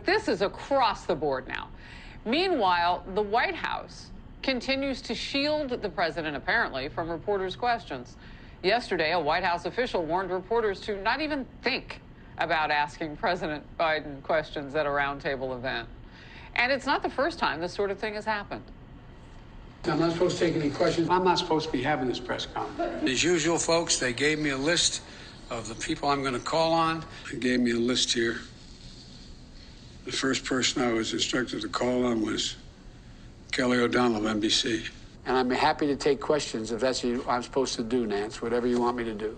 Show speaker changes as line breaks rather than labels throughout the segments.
this is across the board now. Meanwhile, the White House continues to shield the president, apparently, from reporters' questions. Yesterday, a White House official warned reporters to not even think about asking President Biden questions at a roundtable event. And it's not the first time this sort of thing has happened.
I'm not supposed to take any questions. I'm not supposed to be having this press conference. As usual, folks, they gave me a list of the people I'm going to call on. They gave me a list here. The first person I was instructed to call on was Kelly O'Donnell of NBC. And I'm happy to take questions if that's what I'm supposed to do, Nance, whatever you want me to do.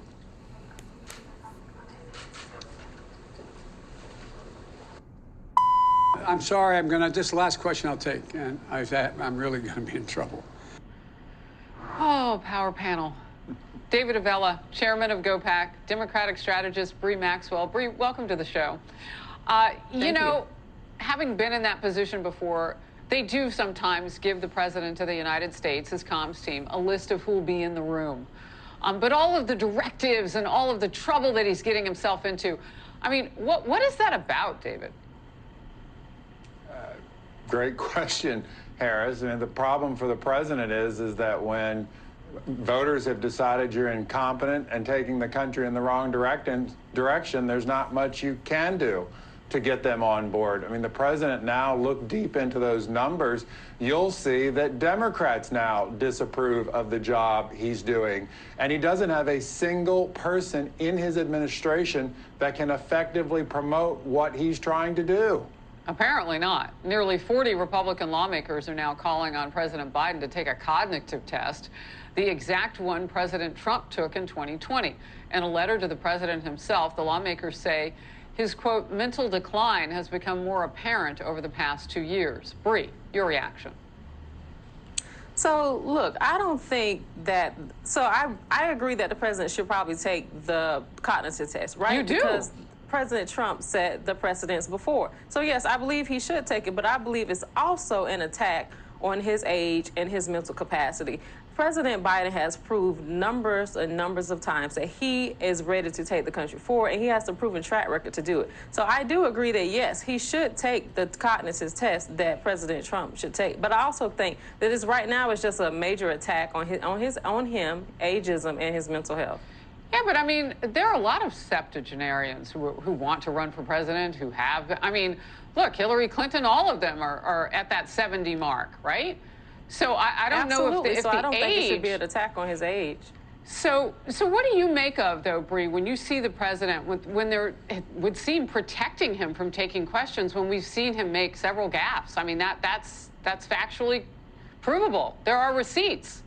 I'm sorry, this last question I'll take, and I'm really gonna be in trouble.
Oh, power panel. David Avella, chairman of GOPAC, Democratic strategist Bree Maxwell. Bree, welcome to the show. You know, having been in that position before, they do sometimes give the president of the United States, his comms team, a list of who will be in the room. But all of the directives and all of the trouble that he's getting himself into, I mean, what is that about, David?
Great question, Harris. I mean, the problem for the president is that when voters have decided you're incompetent and taking the country in the wrong direction, there's not much you can do to get them on board. I mean, the president now, look deep into those numbers, you'll see that Democrats now disapprove of the job he's doing. And he doesn't have a single person in his administration that can effectively promote what he's trying to do.
Apparently not. Nearly 40 Republican lawmakers are now calling on President Biden to take a cognitive test, the exact one President Trump took in 2020. In a letter to the president himself, the lawmakers say his, quote, mental decline has become more apparent over the past 2 years. Bree, your reaction.
So, look, I don't think that, so I agree that the president should probably take the cognitive test, right?
You do?
Because President Trump set the precedents before. So, yes, I believe he should take it, but I believe it's also an attack on his age and his mental capacity. President Biden has proved numbers and numbers of times that he is ready to take the country forward, and he has a proven track record to do it. So I do agree that, yes, he should take the cognitive test that President Trump should take. But I also think that this right now is just a major attack on him, ageism, and his mental health.
Yeah, but I mean, there are a lot of septuagenarians who want to run for president, who have, I mean, look, Hillary Clinton, all of them are at that 70 mark, right? So I don't know if the
I don't
age,
think it should be an attack on his age.
So what do you make of, though, Bree, when you see the president, when it would seem protecting him from taking questions, when we've seen him make several gaffes? I mean, that's factually provable. There are receipts.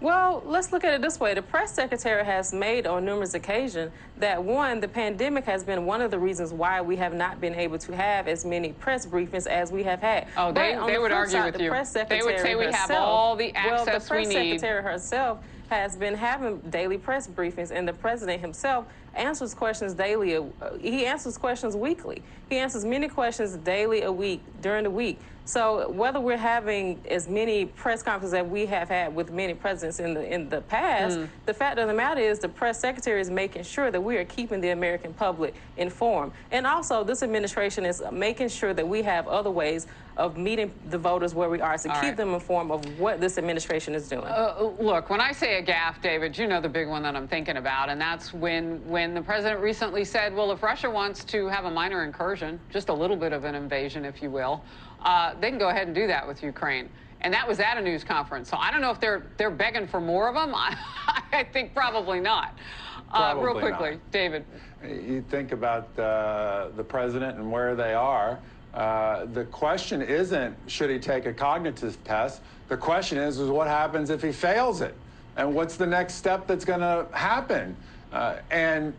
Well, let's look at it this way. The press secretary has made on numerous occasions that, one, the pandemic has been one of the reasons why we have not been able to have as many press briefings as we have had.
Oh, they would argue with you. They would say we have all the access we need.
Well, the press secretary herself has been having daily press briefings, and the president himself answers questions daily. He answers questions weekly. He answers many questions daily a week, during the week. So whether we're having as many press conferences that we have had with many presidents in the past, the fact of the matter is the press secretary is making sure that we are keeping the American public informed. And also, this administration is making sure that we have other ways of meeting the voters where we are to keep them informed of what this administration is doing.
Look, when I say a gaffe, David, you know the big one that I'm thinking about, and that's when the president recently said, well, if Russia wants to have a minor incursion, just a little bit of an invasion, if you will, they can go ahead and do that with Ukraine. And that was at a news conference. So I don't know if they're begging for more of them. I think probably not.
Probably
real quickly,
not.
David.
You think about the president and where they are. The question isn't, should he take a cognitive test? The question is what happens if he fails it? And what's the next step that's going to happen? And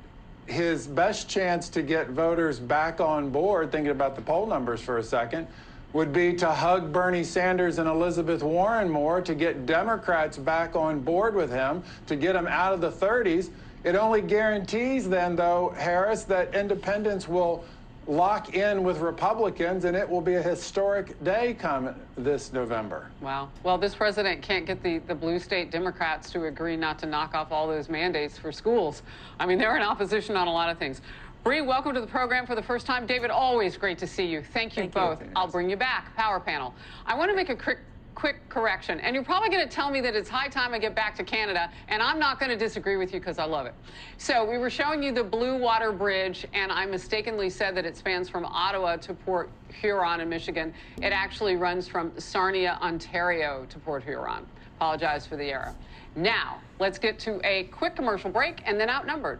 his best chance to get voters back on board, thinking about the poll numbers for a second, would be to hug Bernie Sanders and Elizabeth Warren more, to get Democrats back on board with him, to get him out of the 30s. It only guarantees then, though, Harris, that independents will lock in with Republicans, and it will be a historic day come this November.
Wow. Well, this president can't get the blue state Democrats to agree not to knock off all those mandates for schools. I mean, they're in opposition on a lot of things. Bree, welcome to the program for the first time. David, always great to see you. Thank you both. I'll bring you back. Power panel. I want to make a quick correction, and you're probably going to tell me that it's high time I get back to Canada, and I'm not going to disagree with you because I love it. So we were showing you the Blue Water Bridge, and I mistakenly said that it spans from Ottawa to Port Huron in Michigan. It actually runs from Sarnia, Ontario to Port Huron. Apologize for the error. Now, let's get to a quick commercial break and then Outnumbered.